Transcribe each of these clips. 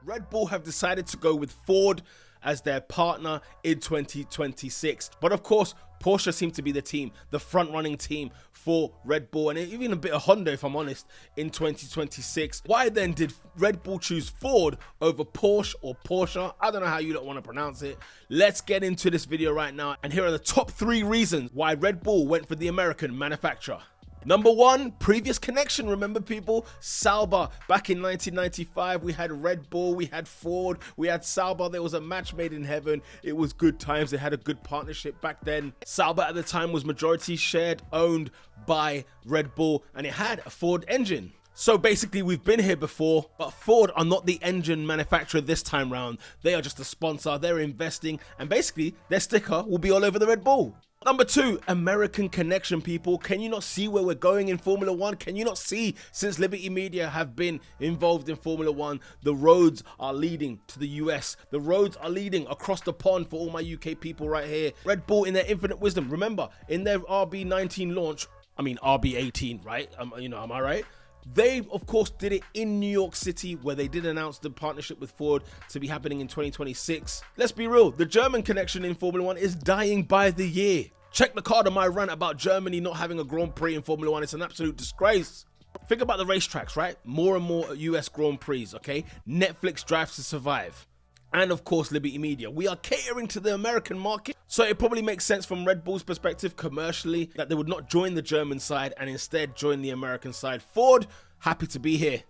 Red Bull have decided to go with Ford as their partner in 2026. But of course, Porsche seemed to be the team, the front-running team for Red Bull, and even a bit of Honda, if I'm honest, in 2026. Why then did Red Bull choose Ford over Porsche or Porsche? I don't know how you don't want to pronounce it. Let's get into this video right now, and here are the top 3 reasons why Red Bull went for the American manufacturer. Number 1, previous connection. Remember, people, Sauber back in 1995, we had Red Bull, we had Ford, we had Sauber. There was a match made in heaven. It was good times. They had a good partnership back then. Sauber at the time was majority shared, owned by Red Bull, and it had a Ford engine. So basically, we've been here before, but Ford are not the engine manufacturer this time round. They are just a sponsor. They're investing, and basically their sticker will be all over the Red Bull. Number 2, American connection, people. Can you not see where we're going in Formula 1? Can you not see, since Liberty Media have been involved in Formula 1, the roads are leading to the US. The roads are leading across the pond for all my UK people right here. Red Bull, in their infinite wisdom, remember, in their RB19 launch, I mean RB18, right? Am I right? They, of course, did it in New York City, where they did announce the partnership with Ford to be happening in 2026. Let's be real, the German connection in Formula 1 is dying by the year. Check the card on my rant about Germany not having a Grand Prix in Formula 1. It's an absolute disgrace. Think about the racetracks, right? More and more US Grand Prix, okay? Netflix Drive to Survive. And of course, Liberty Media. We are catering to the American market. So it probably makes sense from Red Bull's perspective commercially that they would not join the German side and instead join the American side. Ford, happy to be here.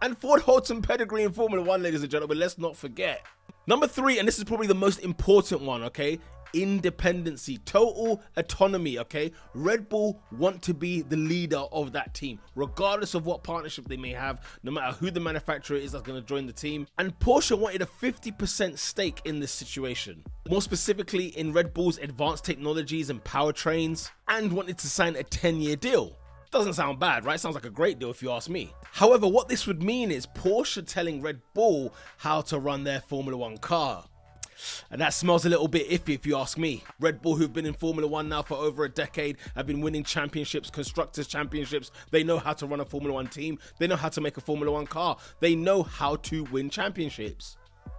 And Ford holds some pedigree in Formula 1, ladies and gentlemen. Let's not forget. Number 3, and this is probably the most important one, okay? Independency, total autonomy, okay? Red Bull want to be the leader of that team, regardless of what partnership they may have, no matter who the manufacturer is that's going to join the team. And Porsche wanted a 50% stake in this situation, more specifically in Red Bull's advanced technologies and powertrains, and wanted to sign a 10-year deal. Doesn't sound bad, right? Sounds like a great deal if you ask me. However, what this would mean is Porsche telling Red Bull how to run their Formula 1 car. And that smells a little bit iffy if you ask me. Red Bull, who've been in Formula 1 now for over a decade, have been winning championships, constructors championships. They know how to run a Formula 1 team. They know how to make a Formula 1 car. They know how to win championships.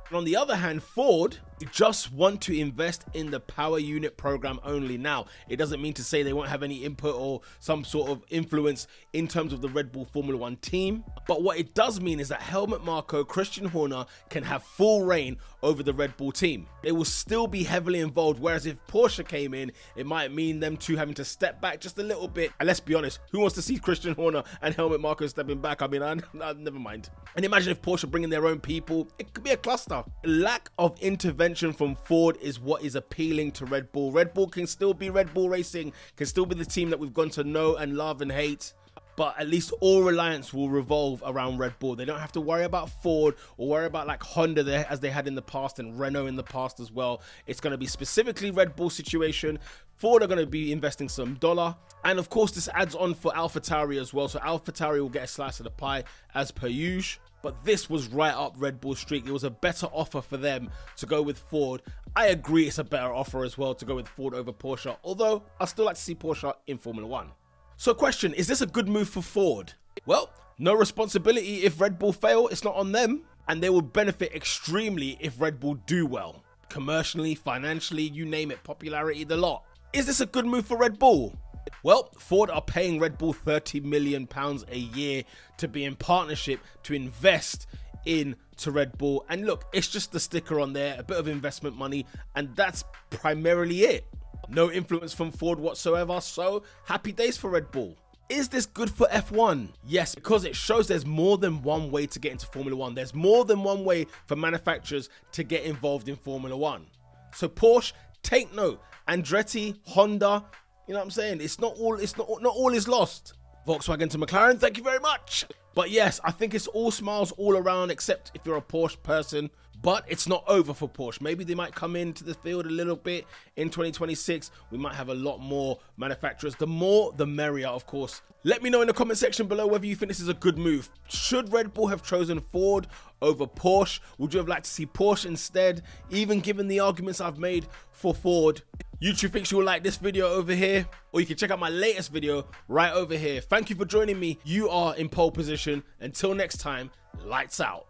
And on the other hand, Ford just want to invest in the power unit program only. Now, it doesn't mean to say they won't have any input or some sort of influence in terms of the Red Bull Formula 1 team. But what it does mean is that Helmut Marko, Christian Horner can have full reign over the Red Bull team. They will still be heavily involved, whereas if Porsche came in, it might mean them two having to step back just a little bit. And let's be honest, who wants to see Christian Horner and Helmut Marko stepping back? I mean, never mind. And imagine if Porsche bringing their own people, it could be a cluster. Lack of intervention from Ford is what is appealing to Red Bull. Red Bull can still be Red Bull Racing, can still be the team that we've gone to know and love and hate. But at least all reliance will revolve around Red Bull. They don't have to worry about Ford or worry about like Honda there, as they had in the past, and Renault in the past as well. It's going to be specifically Red Bull situation. Ford are going to be investing some dollar. And of course, this adds on for AlphaTauri as well. So AlphaTauri will get a slice of the pie as per usual. But this was right up Red Bull's street. It was a better offer for them to go with Ford. I agree it's a better offer as well to go with Ford over Porsche. Although, I still like to see Porsche in Formula 1. So question, is this a good move for Ford? Well, no responsibility if Red Bull fail, it's not on them. And they will benefit extremely if Red Bull do well. Commercially, financially, you name it, popularity, the lot. Is this a good move for Red Bull? Well, Ford are paying Red Bull £30 million a year to be in partnership to invest into Red Bull. And look, it's just the sticker on there, a bit of investment money, and that's primarily it. No influence from Ford whatsoever, so happy days for Red Bull. Is this good for F1? Yes, because it shows there's more than one way to get into Formula 1. There's more than one way for manufacturers to get involved in Formula 1. So Porsche, take note. Andretti, Honda, you know what I'm saying? It's not all is lost. Volkswagen to McLaren, thank you very much. But yes, I think it's all smiles all around, except if you're a Porsche person. But it's not over for Porsche. Maybe they might come into the field a little bit in 2026. We might have a lot more manufacturers. The more, the merrier, of course. Let me know in the comment section below whether you think this is a good move. Should Red Bull have chosen Ford over Porsche? Would you have liked to see Porsche instead? Even given the arguments I've made for Ford. YouTube thinks you will like this video over here, or you can check out my latest video right over here. Thank you for joining me. You are in pole position. Until next time, lights out.